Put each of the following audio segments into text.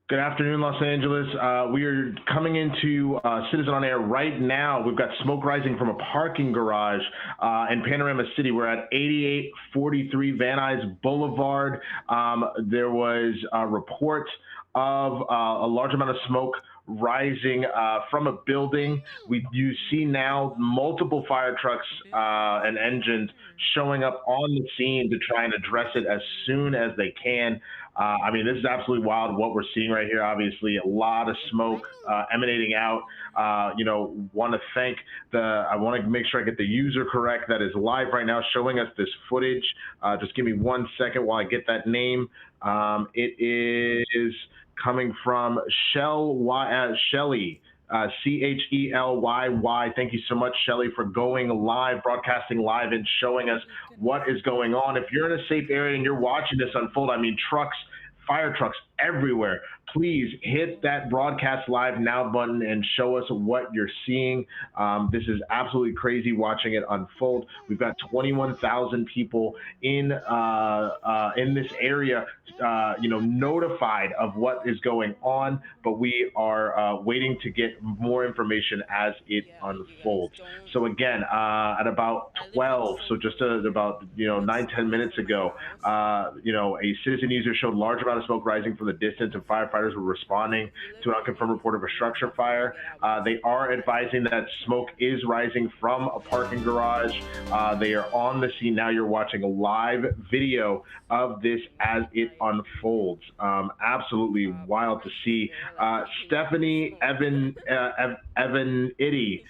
Good afternoon, Los Angeles. We are coming into Citizen on Air right now. We've got smoke rising from a parking garage in Panorama City. We're at 8843 Van Nuys Boulevard. There was a report of a large amount of smoke rising from a building. You see now multiple fire trucks and engines showing up on the scene to try and address it as soon as they can. I mean, this is absolutely wild what we're seeing right here. Obviously, a lot of smoke emanating out. Want to thank I want to make sure I get the user correct that is live right now showing us this footage. Just give me 1 second while I get that name. It is coming from Shelly. Chellyy. Thank you so much, Shelly, for going live, broadcasting live, and showing us what is going on. If you're in a safe area and you're watching this unfold, I mean, fire trucks everywhere. Please hit that broadcast live now button and show us what you're seeing. This is absolutely crazy watching it unfold. We've got 21,000 people in this area, notified of what is going on, but we are waiting to get more information as it unfolds. So again, at about 12, so just about 9-10 minutes ago, a citizen user showed large amount of smoke rising from the distance, and firefighters were responding to an unconfirmed report of a structure fire. They are advising that smoke is rising from a parking garage. They are on the scene now. You're watching a live video of this as it unfolds. Absolutely wild to see. Stephanie Evan-Itty,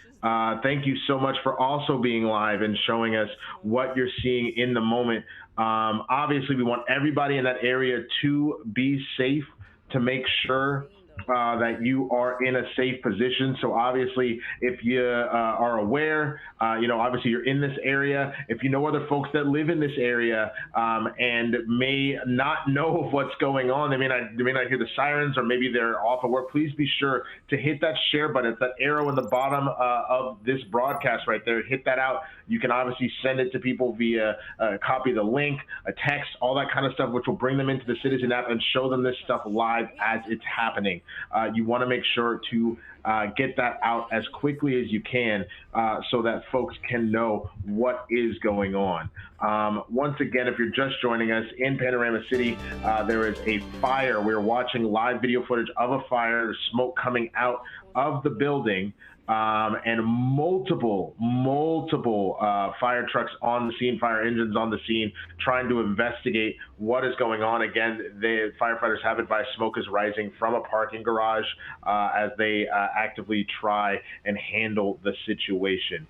thank you so much for also being live and showing us what you're seeing in the moment. Obviously, we want everybody in that area to be safe, to make sure that you are in a safe position. So obviously, if you are aware, obviously you're in this area. If you know other folks that live in this area and may not know of what's going on, they may not hear the sirens, or maybe they're off of work, please be sure to hit that share button. It's that arrow in the bottom of this broadcast right there. Hit that out. You can obviously send it to people via copy the link, a text, all that kind of stuff, which will bring them into the Citizen app and show them this stuff live as it's happening. You want to make sure to get that out as quickly as you can so that folks can know what is going on. Once again, if you're just joining us in Panorama City, there is a fire. We're watching live video footage of a fire. There's smoke coming out of the building. And multiple fire trucks on the scene, fire engines on the scene, trying to investigate what is going on. Again, the firefighters have advised smoke is rising from a parking garage as they actively try and handle the situation.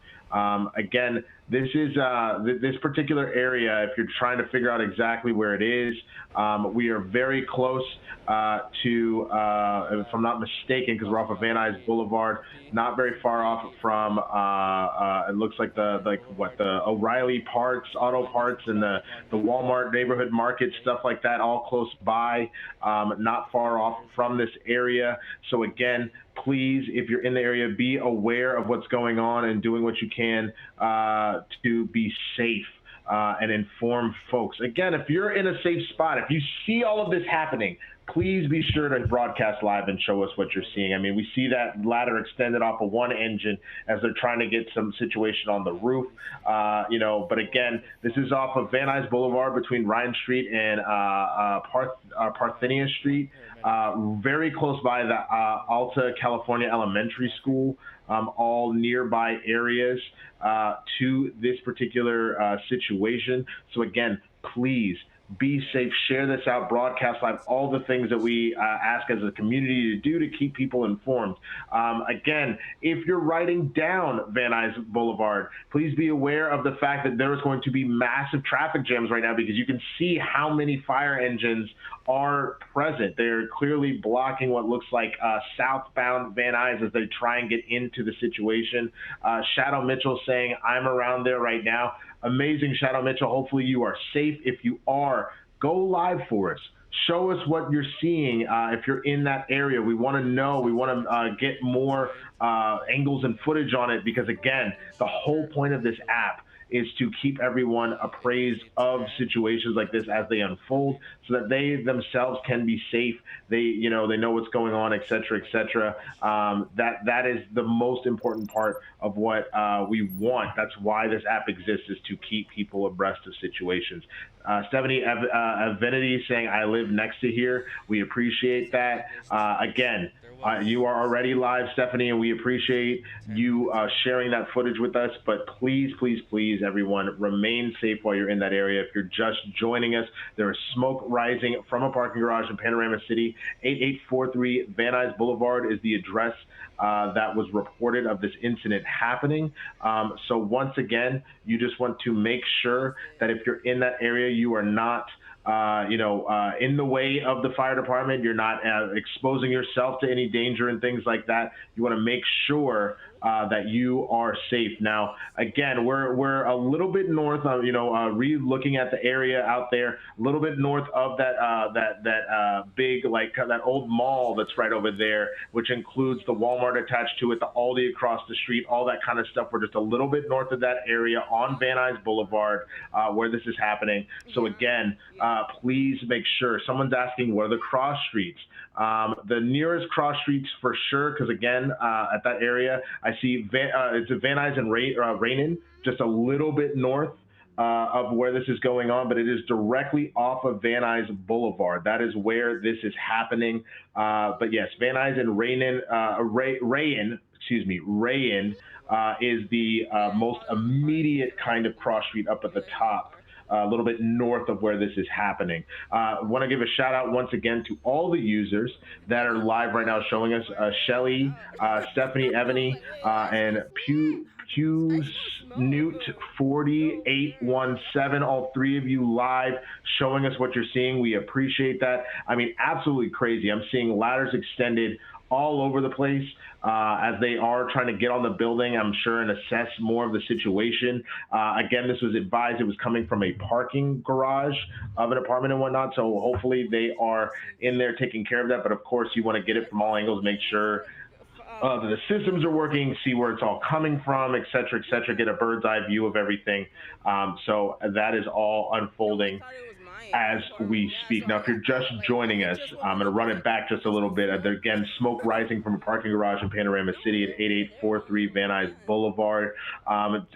Again, this is this particular area, if you're trying to figure out exactly where it is, we are very close to, if I'm not mistaken, because we're off of Van Nuys Boulevard, not very far off from, it looks like the O'Reilly Parts, Auto Parts, and the Walmart neighborhood market, stuff like that, all close by, not far off from this area. So again, please, if you're in the area, be aware of what's going on and doing what you can to be safe and inform folks. Again, if you're in a safe spot, if you see all of this happening, please be sure to broadcast live and show us what you're seeing. I mean, we see that ladder extended off of one engine as they're trying to get some situation on the roof, but again, this is off of Van Nuys Boulevard between Ryan Street and Parthenia Street, very close by the Alta California Elementary School, all nearby areas to this particular situation. So again, please be safe, share this out, broadcast live, all the things that we ask as a community to do to keep people informed. Again, if you're riding down Van Nuys Boulevard, please be aware of the fact that there is going to be massive traffic jams right now, because you can see how many fire engines are present. They're clearly blocking what looks like southbound Van Nuys as they try and get into the situation. Shadow Mitchell saying, I'm around there right now. Amazing, Shadow Mitchell. Hopefully you are safe. If you are, go live for us. Show us what you're seeing if you're in that area. We want to know. We want to get more angles and footage on it, because, again, the whole point of this app is to keep everyone appraised of situations like this as they unfold, so that they themselves can be safe. They know what's going on, et cetera, et cetera. That is the most important part of what we want. That's why this app exists, is to keep people abreast of situations. Stephanie Avinity saying, I live next to here. We appreciate that. Again, you are already live, Stephanie, and we appreciate you sharing that footage with us. But please, please, please, everyone, remain safe while you're in that area. If you're just joining us, there is smoke rising from a parking garage in Panorama City. 8843 Van Nuys Boulevard is the address that was reported of this incident happening. So once again, you just want to make sure that if you're in that area, you are not in the way of the fire department. You're not exposing yourself to any danger and things like that. You want to make sure that you are safe. Now, again, we're a little bit north of, re-looking at the area out there, a little bit north of that big, like that old mall that's right over there, which includes the Walmart attached to it, the Aldi across the street, all that kind of stuff. We're just a little bit north of that area on Van Nuys Boulevard where this is happening. So again, please make sure. Someone's asking, what are the cross streets? The nearest cross streets for sure, because again, at that area, I see it's Van Nuys and Rainin, just a little bit north of where this is going on, but it is directly off of Van Nuys Boulevard. That is where this is happening. But yes, Van Nuys and Rayin is the most immediate kind of cross street up at the top, a little bit north of where this is happening. I want to give a shout out once again to all the users that are live right now showing us. Shelly, Stephanie Ebony, and Newt 4817, all three of you live showing us what you're seeing. We appreciate that. I mean, absolutely crazy. I'm seeing ladders extended all over the place as they are trying to get on the building, I'm sure, and assess more of the situation. Again, this was advised it was coming from a parking garage of an apartment and whatnot, so hopefully they are in there taking care of that. But of course, you want to get it from all angles, make sure that the systems are working, see where it's all coming from, et cetera, get a bird's eye view of everything. So that is all unfolding as we speak. Now, if you're just joining us, I'm going to run it back just a little bit. Again, smoke rising from a parking garage in Panorama City at 8843 Van Nuys Boulevard.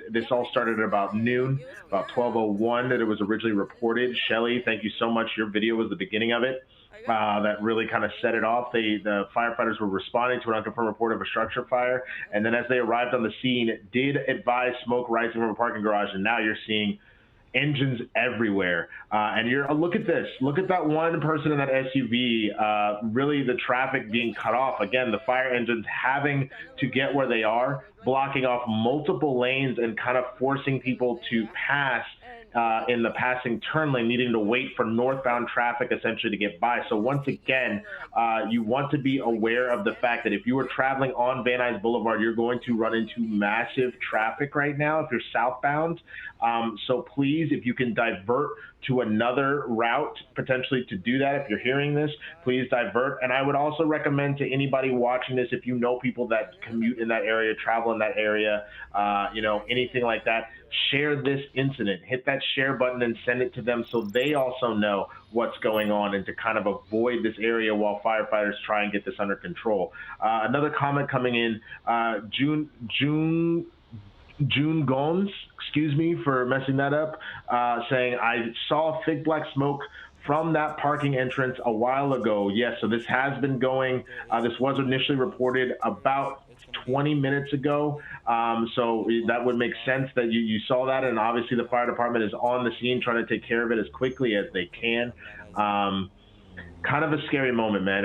This all started at about noon, about 12:01 that it was originally reported. Shelly, thank you so much. Your video was the beginning of it. That really kind of set it off. The firefighters were responding to an unconfirmed report of a structure fire, and then as they arrived on the scene, it did advise smoke rising from a parking garage, and now you're seeing engines everywhere. And look at this. Look at that one person in that SUV. Really, the traffic being cut off. Again, the fire engines having to get where they are, blocking off multiple lanes and kind of forcing people to pass in the passing turn lane, needing to wait for northbound traffic essentially to get by. So once again, you want to be aware of the fact that if you are traveling on Van Nuys Boulevard, you're going to run into massive traffic right now if you're southbound. So please, if you can divert to another route, potentially to do that. If you're hearing this, please divert. And I would also recommend to anybody watching this, if you know people that commute in that area, travel in that area, anything like that, share this incident. Hit that share button and send it to them so they also know what's going on and to kind of avoid this area while firefighters try and get this under control. Another comment coming in, June Gomes, excuse me for messing that up, saying, I saw thick black smoke from that parking entrance a while ago. Yes, so this has been going, this was initially reported about 20 minutes ago. So that would make sense that you saw that, and obviously the fire department is on the scene trying to take care of it as quickly as they can. Kind of a scary moment, man.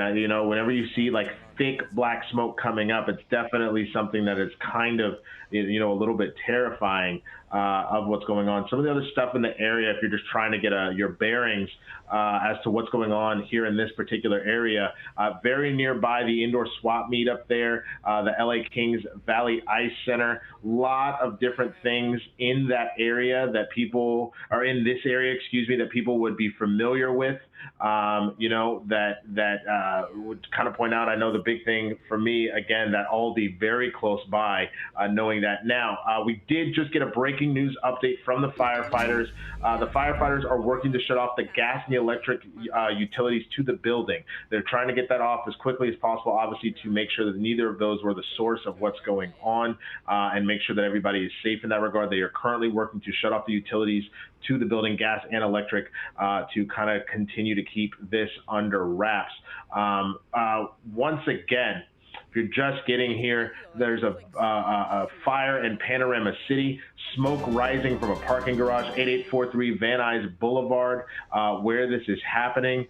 Whenever you see like thick black smoke coming up, it's definitely something that is kind of, a little bit terrifying of what's going on. Some of the other stuff in the area, if you're just trying to get your bearings as to what's going on here in this particular area, very nearby the indoor swap meet up there, the LA Kings Valley Ice Center, lot of different things in that area that people are in this area, that people would be familiar with. That would kind of point out, I know the big thing for me, again, that Aldi very close by, knowing that. Now, we did just get a breaking breaking news update from the firefighters. The firefighters are working to shut off the gas and the electric utilities to the building. They're trying to get that off as quickly as possible, obviously, to make sure that neither of those were the source of what's going on, and make sure that everybody is safe in that regard. They are currently working to shut off the utilities to the building, gas and electric, to kind of continue to keep this under wraps. Once again, if you're just getting here, there's a fire in Panorama City, smoke rising from a parking garage, 8843 Van Nuys Boulevard, where this is happening.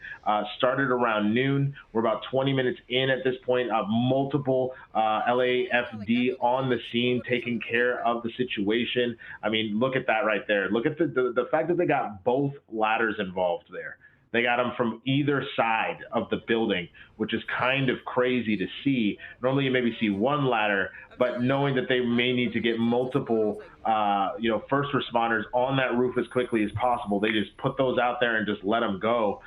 Started around noon. We're about 20 minutes in at this point. Multiple LAFD on the scene taking care of the situation. I mean, look at that right there. Look at the fact that they got both ladders involved there. They got them from either side of the building, which is kind of crazy to see. Normally you maybe see one ladder, but knowing that they may need to get multiple, first responders on that roof as quickly as possible, they just put those out there and just let them go.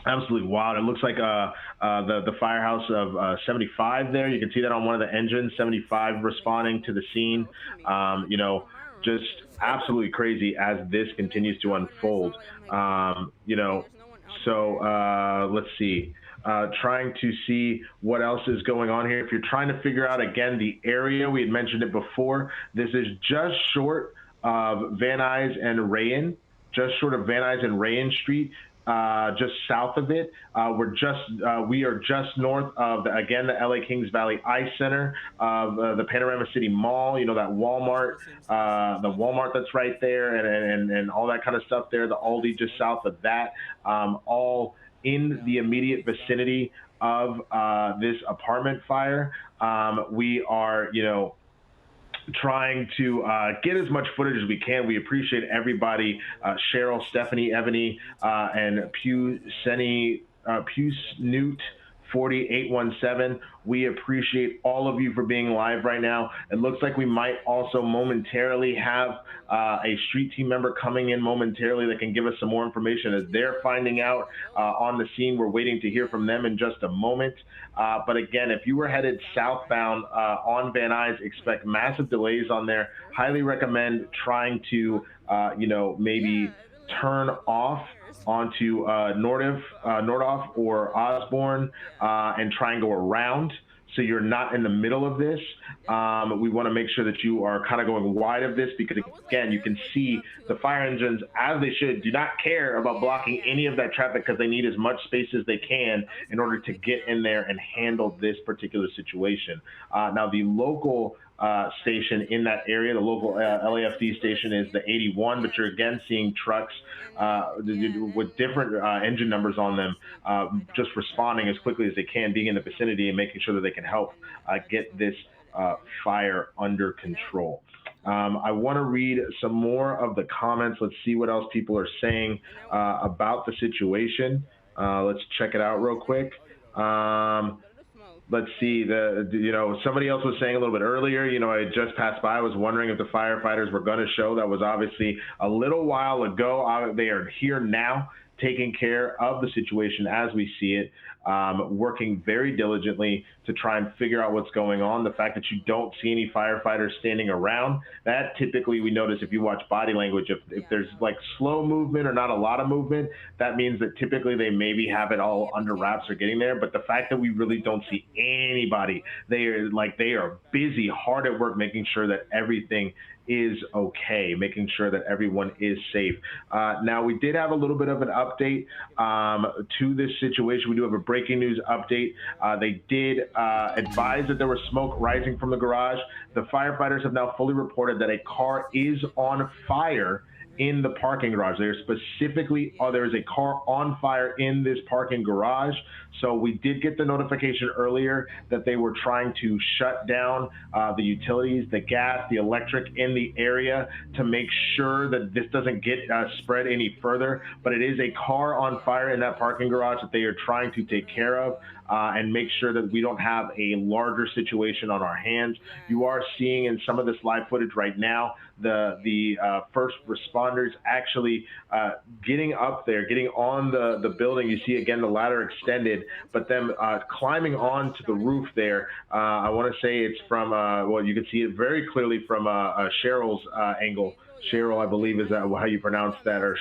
Absolutely wild. It looks like the firehouse of 75 there. You can see that on one of the engines, 75 responding to the scene. Just absolutely crazy as this continues to unfold. Let's see. Trying to see what else is going on here. If you're trying to figure out, again, the area, we had mentioned it before. This is just short of Van Nuys and Rayen, just short of Van Nuys and Rayen Street. Just south of it. We are just north of, the LA Kings Valley Ice Center, the Panorama City Mall, that Walmart, the Walmart that's right there, and all that kind of stuff there, the Aldi just south of that, all in the immediate vicinity of this apartment fire. We are, trying to get as much footage as we can. We appreciate everybody, Cheryl, Stephanie, Ebony, and Pew Snoot 4817. We appreciate all of you for being live right now. It looks like we might also momentarily have a street team member coming in momentarily that can give us some more information as they're finding out on the scene. We're waiting to hear from them in just a moment. But again, if you were headed southbound on Van Nuys, expect massive delays on there. Highly recommend trying to, maybe turn off onto Nordhoff or Osborne and try and go around, so you're not in the middle of this. We want to make sure that you are kind of going wide of this, because again, you can see the fire engines, as they should, do not care about blocking any of that traffic, because they need as much space as they can in order to get in there and handle this particular situation. Now, the local station in that area, the local LAFD station, is the 81, but you're again seeing trucks with different engine numbers on them, just responding as quickly as they can, being in the vicinity and making sure that they can help get this fire under control. I want to read some more of the comments. Let's see what else people are saying about the situation. Let's check it out real quick. Let's see, somebody else was saying a little bit earlier, I just passed by, I was wondering if the firefighters were going to show. That was obviously a little while ago. They are here now, taking care of the situation as we see it, working very diligently to try and figure out what's going on. The fact that you don't see any firefighters standing around, that typically we notice if you watch body language, if there's like slow movement or not a lot of movement, that means that typically they maybe have it all under wraps or getting there. But the fact that we really don't see anybody, they are busy, hard at work, making sure that everything is okay, making sure that everyone is safe. Now, we did have a little bit of an update to this situation. We do have a breaking news update. They did advise that there was smoke rising from the garage. The firefighters have now fully reported that a car is on fire in the parking garage. There is a car on fire in this parking garage. So we did get the notification earlier that they were trying to shut down the utilities, the gas, the electric in the area to make sure that this doesn't get spread any further. But it is a car on fire in that parking garage that they are trying to take care of and make sure that we don't have a larger situation on our hands. You are seeing in some of this live footage right now the first responders responders actually getting up there, getting on the building. You see again the ladder extended, but them climbing onto the roof there. I want to say it's from well, you can see it very clearly from Cheryl's angle. Cheryl, I believe, is that how you pronounce that, or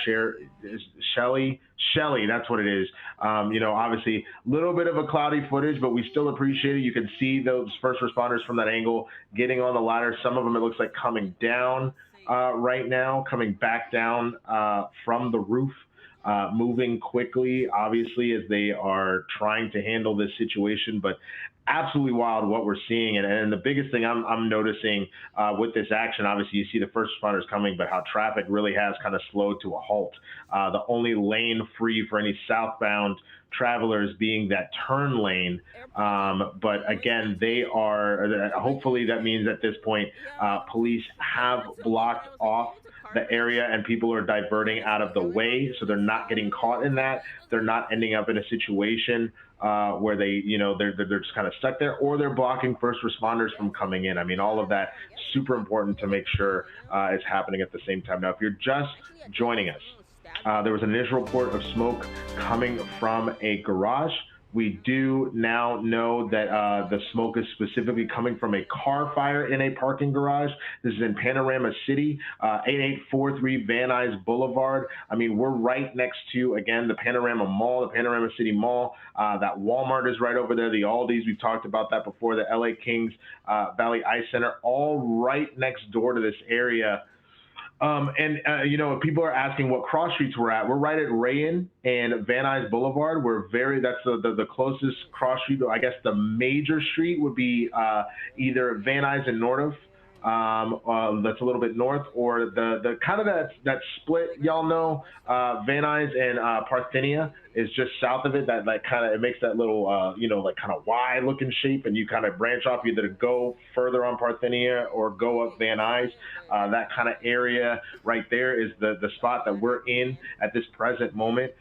Shelly? Shelly, that's what it is. Obviously, a little bit of a cloudy footage, but we still appreciate it. You can see those first responders from that angle getting on the ladder. Some of them, it looks like, coming down right now, coming back down from the roof. Moving quickly, obviously, as they are trying to handle this situation, but absolutely wild what we're seeing. And the biggest thing I'm noticing with this action, obviously, you see the first responders coming, but how traffic really has kind of slowed to a halt. The only lane free for any southbound travelers being that turn lane. But again, they are, hopefully that means at this point, police have blocked off the area and people are diverting out of the way, so they're not getting caught in that. They're not ending up in a situation where they're just kind of stuck there, or they're blocking first responders from coming in. I mean, all of that super important to make sure is happening at the same time. Now, if you're just joining us, there was an initial report of smoke coming from a garage. We do now know that the smoke is specifically coming from a car fire in a parking garage. This is in Panorama City, 8843 Van Nuys Boulevard. I mean, we're right next to, again, the Panorama Mall, the Panorama City Mall. That Walmart is right over there. The Aldi's, we've talked about that before. The LA Kings Valley Ice Center, all right next door to this area. People are asking what cross streets we're at. We're right at Rayen and Van Nuys Boulevard. That's the closest cross street. I guess the major street would be either Van Nuys and Nordhoff. That's a little bit north, or the kind of that split, y'all know, Van Nuys and Parthenia is just south of it. That kind of, it makes that little like kind of Y looking shape, and you kind of branch off either to go further on Parthenia or go up Van Nuys. That kind of area right there is the spot that we're in at this present moment.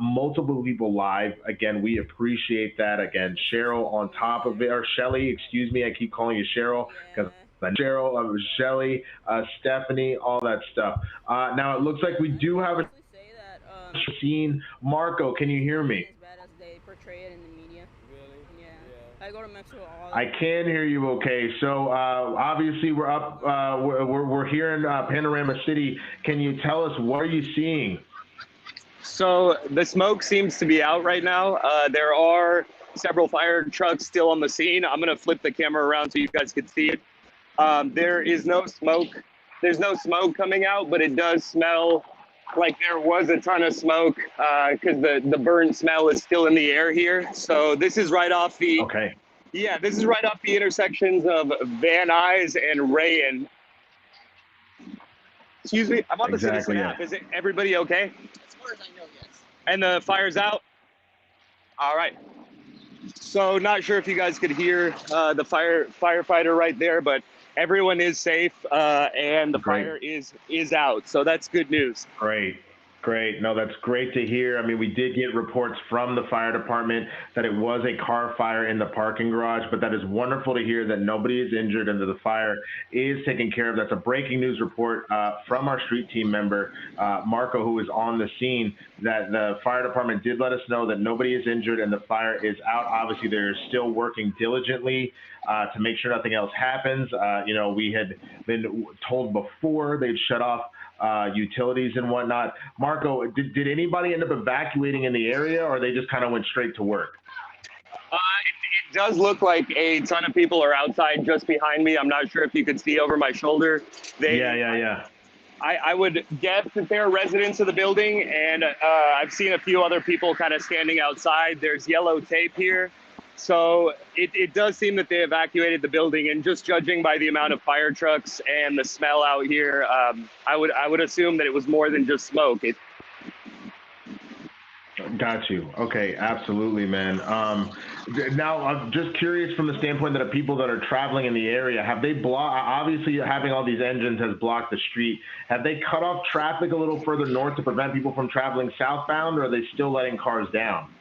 Multiple people live. Again, we appreciate that. Again, Cheryl on top of it, or Shelly, excuse me, I keep calling you Cheryl because Cheryl, Shelly, Stephanie, all that stuff. Now it looks like we do have a scene. Marco, can you hear me? I can hear you okay. So obviously we're up, we're here in Panorama City. Can you tell us, what are you seeing? So the smoke seems to be out right now. There are several fire trucks still on the scene. I'm gonna flip the camera around so you guys can see it. There is no smoke. There's no smoke coming out, but it does smell like there was a ton of smoke because the burn smell is still in the air here. So this is right off the, okay. Yeah, this is right off the intersections of Van Nuys and Rayen. Excuse me, I'm on the Citizen app. Is everybody okay? As far as I know, yes. And the fire's out? All right. So not sure if you guys could hear the firefighter right there, but everyone is safe and the fire is out. So that's good news. Great. No, that's great to hear. I mean, we did get reports from the fire department that it was a car fire in the parking garage, but that is wonderful to hear that nobody is injured and that the fire is taken care of. That's a breaking news report from our street team member, Marco, who is on the scene, that the fire department did let us know that nobody is injured and the fire is out. Obviously, they're still working diligently to make sure nothing else happens. We had been told before they'd shut off utilities and whatnot. Marco, did anybody end up evacuating in the area, or they just kind of went straight to work? It does look like a ton of people are outside just behind me. I'm not sure if you could see over my shoulder. Yeah. I would guess that they're residents of the building, and I've seen a few other people kind of standing outside. There's yellow tape here. So it does seem that they evacuated the building, and just judging by the amount of fire trucks and the smell out here, I would assume that it was more than just smoke. Got you. Okay, absolutely, man. Now, I'm just curious from the standpoint that of people that are traveling in the area, have they obviously having all these engines has blocked the street. Have they cut off traffic a little further north to prevent people from traveling southbound, or are they still letting cars down?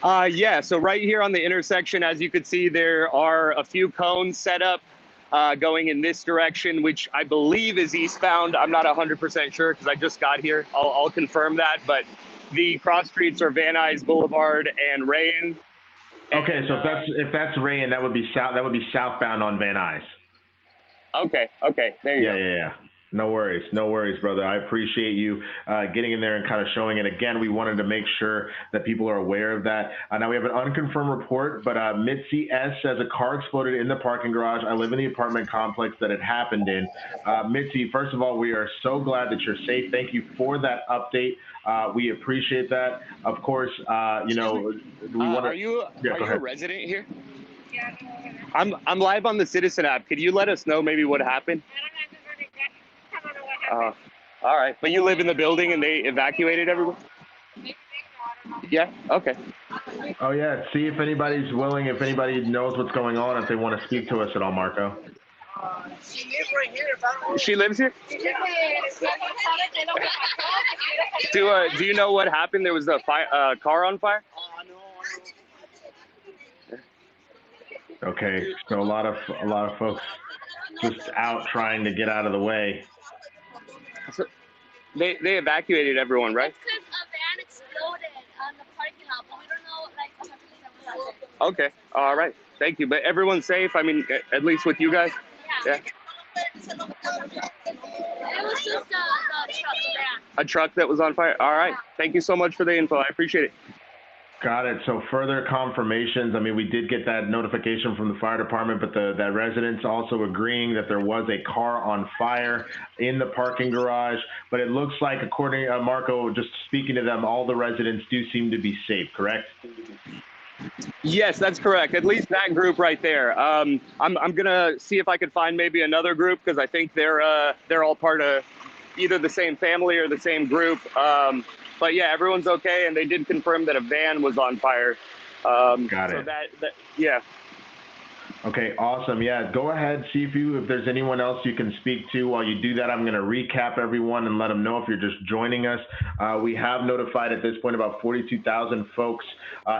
Yeah, so right here on the intersection, as you could see, there are a few cones set up going in this direction, which I believe is eastbound. I'm not 100% sure because I just got here. I'll confirm that. But the cross streets are Van Nuys Boulevard and Rayen. Okay, so if that's Rayen, that would be southbound on Van Nuys. Okay, there you go. Yeah. No worries, brother. I appreciate you getting in there and kind of showing it. Again, we wanted to make sure that people are aware of that. Now we have an unconfirmed report, but Mitzi S says a car exploded in the parking garage. I live in the apartment complex that it happened in. Mitzi, first of all, we are so glad that you're safe. Thank you for that update. We appreciate that. Of course, we want to. Are you a resident here? Yeah. I'm live on the Citizen app. Could you let us know maybe what happened? All right, but you live in the building and they evacuated everyone? Yeah, okay. Oh yeah, see if anybody's willing, if anybody knows what's going on, if they want to speak to us at all, Marco. She lives right here. She lives here? Do you know what happened? There was a car on fire? Okay, so a lot of folks just out trying to get out of the way. So they evacuated everyone, right? It's because a van exploded on the parking lot, but we don't know what happened. Okay, all right, thank you. But everyone's safe. I mean, at least with you guys. Yeah. It was just a truck van. A truck that was on fire. All right, thank you so much for the info. I appreciate it. Got it. So further confirmations, I mean, we did get that notification from the fire department, but that residents also agreeing that there was a car on fire in the parking garage. But it looks like, according to Marco, just speaking to them, all the residents do seem to be safe, correct? Yes, that's correct. At least that group right there. I'm gonna see if I could find maybe another group because I think they're all part of either the same family or the same group. But yeah, everyone's okay, and they did confirm that a van was on fire. Got it. So yeah. Okay, awesome. Yeah, go ahead, see if there's anyone else you can speak to. While you do that, I'm going to recap everyone and let them know if you're just joining us. We have notified at this point about 42,000 folks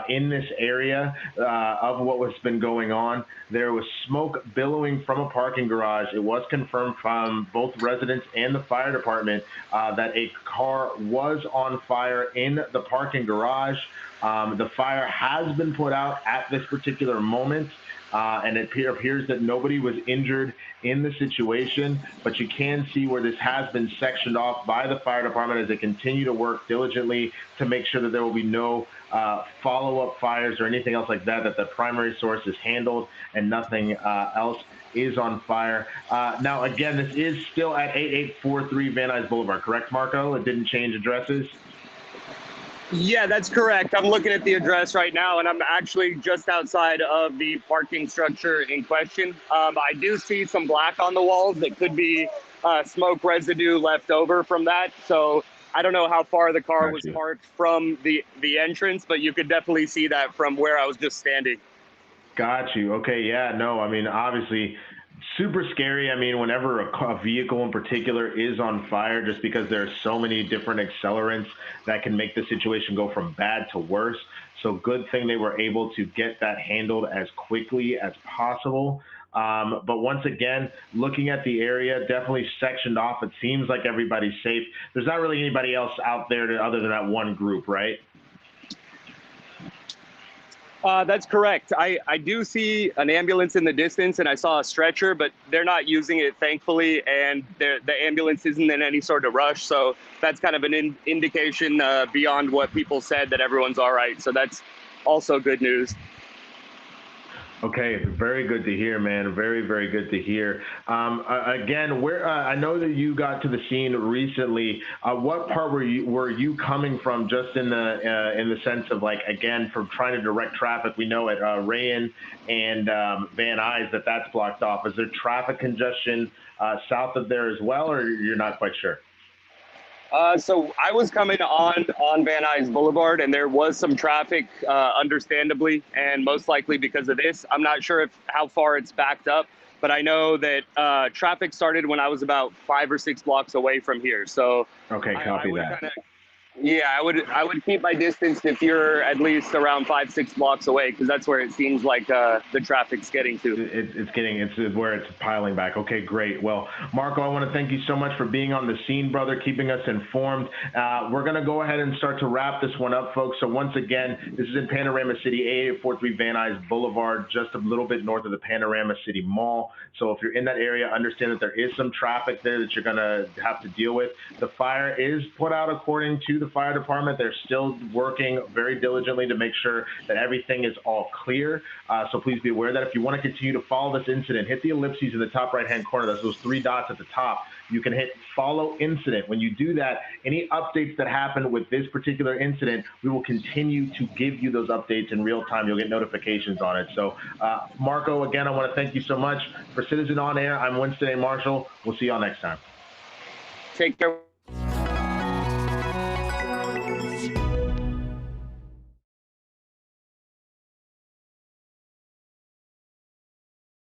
in this area of what has been going on. There was smoke billowing from a parking garage. It was confirmed from both residents and the fire department that a car was on fire in the parking garage. The fire has been put out at this particular moment. And it appears that nobody was injured in the situation, but you can see where this has been sectioned off by the fire department as they continue to work diligently to make sure that there will be no follow-up fires or anything else like that, that the primary source is handled and nothing else is on fire. Now, again, this is still at 8843 Van Nuys Boulevard, correct, Marco? It didn't change addresses? Yeah, that's correct. I'm looking at the address right now, and I'm actually just outside of the parking structure in question. I do see some black on the walls that could be smoke residue left over from that. So I don't know how far the car was parked from the entrance, but you could definitely see that from where I was just standing. Got you. Okay, yeah, no, I mean, obviously, super scary. I mean, whenever a vehicle in particular is on fire, just because there are so many different accelerants that can make the situation go from bad to worse. So good thing they were able to get that handled as quickly as possible. But once again, looking at the area, definitely sectioned off. It seems like everybody's safe. There's not really anybody else out there other than that one group, right? That's correct. I do see an ambulance in the distance, and I saw a stretcher, but they're not using it, thankfully, and the ambulance isn't in any sort of rush. So that's kind of an indication beyond what people said that everyone's all right. So that's also good news. Okay, very good to hear, man. Very, very good to hear. Again, I know that you got to the scene recently. What part were you coming from? Just in the sense of, like, again, from trying to direct traffic. We know at Rayen and Van Nuys that's blocked off. Is there traffic congestion south of there as well, or you're not quite sure? So I was coming on Van Nuys Boulevard, and there was some traffic, understandably, and most likely because of this. I'm not sure how far it's backed up, but I know that traffic started when I was about 5 or 6 blocks away from here. So okay, copy that. Yeah, I would keep my distance if you're at least around 5-6 blocks away, because that's where it seems like the traffic's getting to. It's where it's piling back. Okay, great. Well, Marco, I want to thank you so much for being on the scene, brother, keeping us informed. We're going to go ahead and start to wrap this one up, folks. So once again, this is in Panorama City, 8843 Van Nuys Boulevard, just a little bit north of the Panorama City Mall. So if you're in that area, understand that there is some traffic there that you're going to have to deal with. The fire is put out according to the fire department. They're still working very diligently to make sure that everything is all clear. So please be aware that if you want to continue to follow this incident, hit the ellipses in the top right-hand corner. That's those 3 dots at the top. You can hit follow incident. When you do that, any updates that happen with this particular incident, we will continue to give you those updates in real time. You'll get notifications on it. So, Marco, again, I want to thank you so much. For Citizen On Air, I'm Winston A. Marshall. We'll see y'all next time. Take care.